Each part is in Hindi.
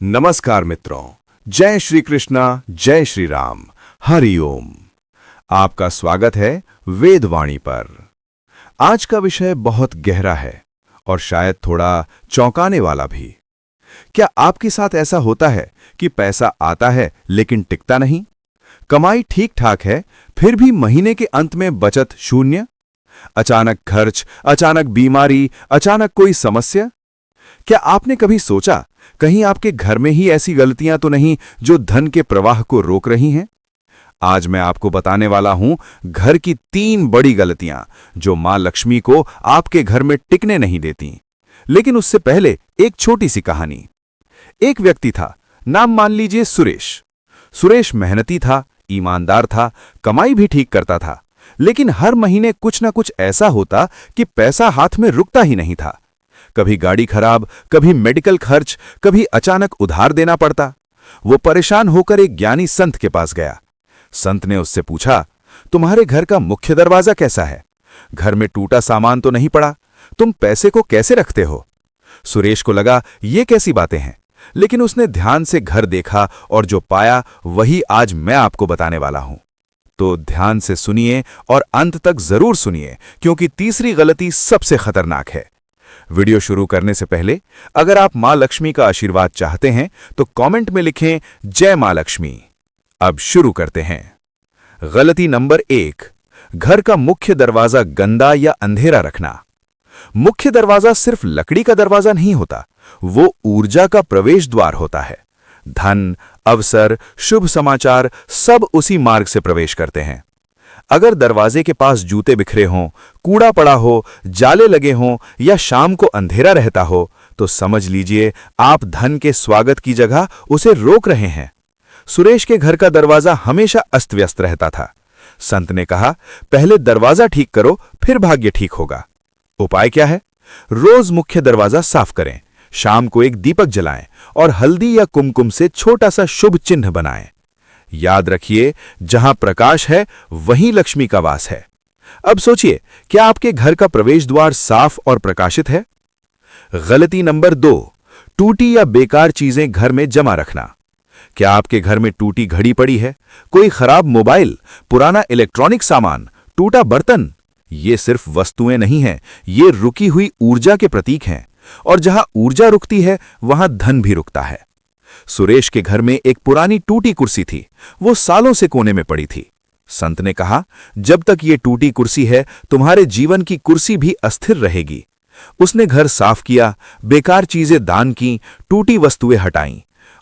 नमस्कार मित्रों, जय श्री कृष्णा, जय श्री राम, हरि ओम। आपका स्वागत है वेदवाणी पर। आज का विषय बहुत गहरा है और शायद थोड़ा चौंकाने वाला भी। क्या आपके साथ ऐसा होता है कि पैसा आता है लेकिन टिकता नहीं? कमाई ठीक ठाक है, फिर भी महीने के अंत में बचत शून्य? अचानक खर्च, अचानक बीमारी, अचानक कोई समस्या? क्या आपने कभी सोचा कहीं आपके घर में ही ऐसी गलतियां तो नहीं जो धन के प्रवाह को रोक रही हैं? आज मैं आपको बताने वाला हूं घर की 3 बड़ी गलतियां जो मां लक्ष्मी को आपके घर में टिकने नहीं देती। लेकिन उससे पहले एक छोटी सी कहानी। एक व्यक्ति था, नाम मान लीजिए सुरेश। सुरेश मेहनती था, ईमानदार था, कमाई भी ठीक करता था, लेकिन हर महीने कुछ ना कुछ ऐसा होता कि पैसा हाथ में रुकता ही नहीं था। कभी गाड़ी खराब, कभी मेडिकल खर्च, कभी अचानक उधार देना पड़ता। वो परेशान होकर एक ज्ञानी संत के पास गया। संत ने उससे पूछा, तुम्हारे घर का मुख्य दरवाजा कैसा है? घर में टूटा सामान तो नहीं पड़ा? तुम पैसे को कैसे रखते हो? सुरेश को लगा ये कैसी बातें हैं, लेकिन उसने ध्यान से घर देखा और जो पाया वही आज मैं आपको बताने वाला हूं। तो ध्यान से सुनिए और अंत तक जरूर सुनिए, क्योंकि तीसरी गलती सबसे खतरनाक है। वीडियो शुरू करने से पहले अगर आप मां लक्ष्मी का आशीर्वाद चाहते हैं तो कमेंट में लिखें जय मां लक्ष्मी। अब शुरू करते हैं। गलती नंबर 1, घर का मुख्य दरवाजा गंदा या अंधेरा रखना। मुख्य दरवाजा सिर्फ लकड़ी का दरवाजा नहीं होता, वो ऊर्जा का प्रवेश द्वार होता है। धन, अवसर, शुभ समाचार सब उसी मार्ग से प्रवेश करते हैं। अगर दरवाजे के पास जूते बिखरे हों, कूड़ा पड़ा हो, जाले लगे हों या शाम को अंधेरा रहता हो, तो समझ लीजिए आप धन के स्वागत की जगह उसे रोक रहे हैं। सुरेश के घर का दरवाजा हमेशा अस्त व्यस्त रहता था। संत ने कहा, पहले दरवाजा ठीक करो, फिर भाग्य ठीक होगा। उपाय क्या है? रोज मुख्य दरवाजा साफ करें, शाम को एक दीपक जलाएं और हल्दी या कुमकुम से छोटा सा शुभ चिन्ह बनाएं। याद रखिए, जहां प्रकाश है वहीं लक्ष्मी का वास है। अब सोचिए, क्या आपके घर का प्रवेश द्वार साफ और प्रकाशित है? गलती नंबर 2, टूटी या बेकार चीजें घर में जमा रखना। क्या आपके घर में टूटी घड़ी पड़ी है, कोई खराब मोबाइल, पुराना इलेक्ट्रॉनिक सामान, टूटा बर्तन? ये सिर्फ वस्तुएं नहीं हैं, ये रुकी हुई ऊर्जा के प्रतीक हैं। और जहां ऊर्जा रुकती है वहां धन भी रुकता है। सुरेश के घर में एक पुरानी टूटी कुर्सी थी, वो सालों से कोने में पड़ी थी। संत ने कहा, जब तक ये टूटी कुर्सी है तुम्हारे जीवन की कुर्सी भी अस्थिर रहेगी। उसने घर साफ किया, बेकार चीजें दान की, टूटी वस्तुएं हटाईं,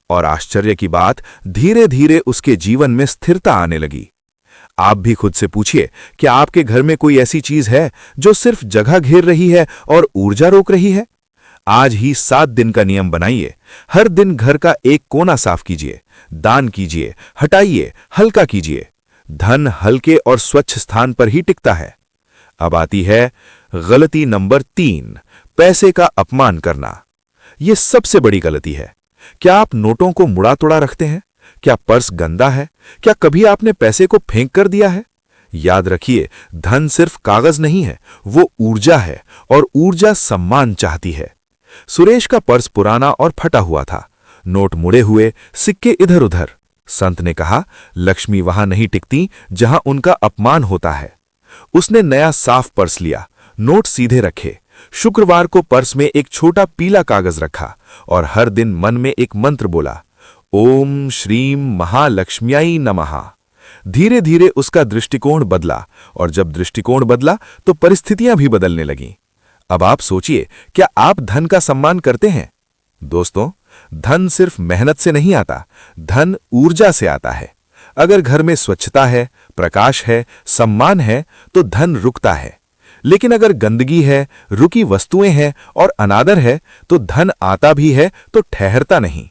और आश्चर्य की बात, धीरे धीरे उसके जीवन में स्थिरता आने लगी। आप भी खुद से पूछिए, क्या आपके घर में कोई ऐसी चीज है जो सिर्फ जगह घेर रही है और ऊर्जा रोक रही है? आज ही 7 दिन का नियम बनाइए। हर दिन घर का एक कोना साफ कीजिए, दान कीजिए, हटाइए, हल्का कीजिए। धन हल्के और स्वच्छ स्थान पर ही टिकता है। अब आती है गलती नंबर 3, पैसे का अपमान करना। यह सबसे बड़ी गलती है। क्या आप नोटों को मुड़ा तोड़ा रखते हैं? क्या पर्स गंदा है? क्या कभी आपने पैसे को फेंक कर दिया है? याद रखिए, धन सिर्फ कागज नहीं है, वो ऊर्जा है, और ऊर्जा सम्मान चाहती है। सुरेश का पर्स पुराना और फटा हुआ था, नोट मुड़े हुए, सिक्के इधर उधर। संत ने कहा, लक्ष्मी वहां नहीं टिकती जहां उनका अपमान होता है। उसने नया साफ पर्स लिया, नोट सीधे रखे। शुक्रवार को पर्स में एक छोटा पीला कागज रखा और हर दिन मन में एक मंत्र बोला, ओम श्रीम महालक्ष्म्याई नमः। धीरे धीरे उसका दृष्टिकोण बदला, और जब दृष्टिकोण बदला तो परिस्थितियां भी बदलने लगीं। अब आप सोचिए, क्या आप धन का सम्मान करते हैं? दोस्तों, धन सिर्फ मेहनत से नहीं आता, धन ऊर्जा से आता है। अगर घर में स्वच्छता है, प्रकाश है, सम्मान है, तो धन रुकता है। लेकिन अगर गंदगी है, रुकी वस्तुएं हैं और अनादर है, तो धन आता भी है तो ठहरता नहीं।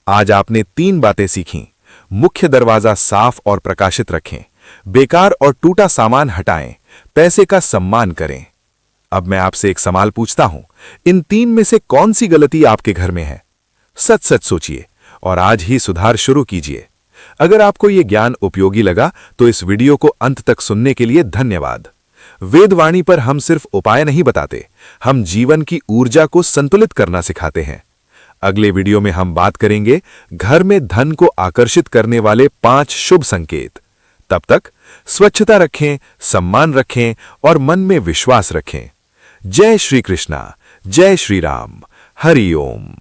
आज आपने 3 बातें सीखीं। मुख्य दरवाजा साफ और प्रकाशित रखें, बेकार और टूटा सामान हटाएं, पैसे का सम्मान करें। अब मैं आपसे एक सवाल पूछता हूं, इन 3 में से कौन सी गलती आपके घर में है? सच सच सोचिए और आज ही सुधार शुरू कीजिए। अगर आपको यह ज्ञान उपयोगी लगा तो इस वीडियो को अंत तक सुनने के लिए धन्यवाद। वेदवाणी पर हम सिर्फ उपाय नहीं बताते, हम जीवन की ऊर्जा को संतुलित करना सिखाते हैं। अगले वीडियो में हम बात करेंगे घर में धन को आकर्षित करने वाले 5 शुभ संकेत। तब तक स्वच्छता रखें, सम्मान रखें और मन में विश्वास रखें। जय श्री कृष्णा, जय श्री राम, हरि ओम।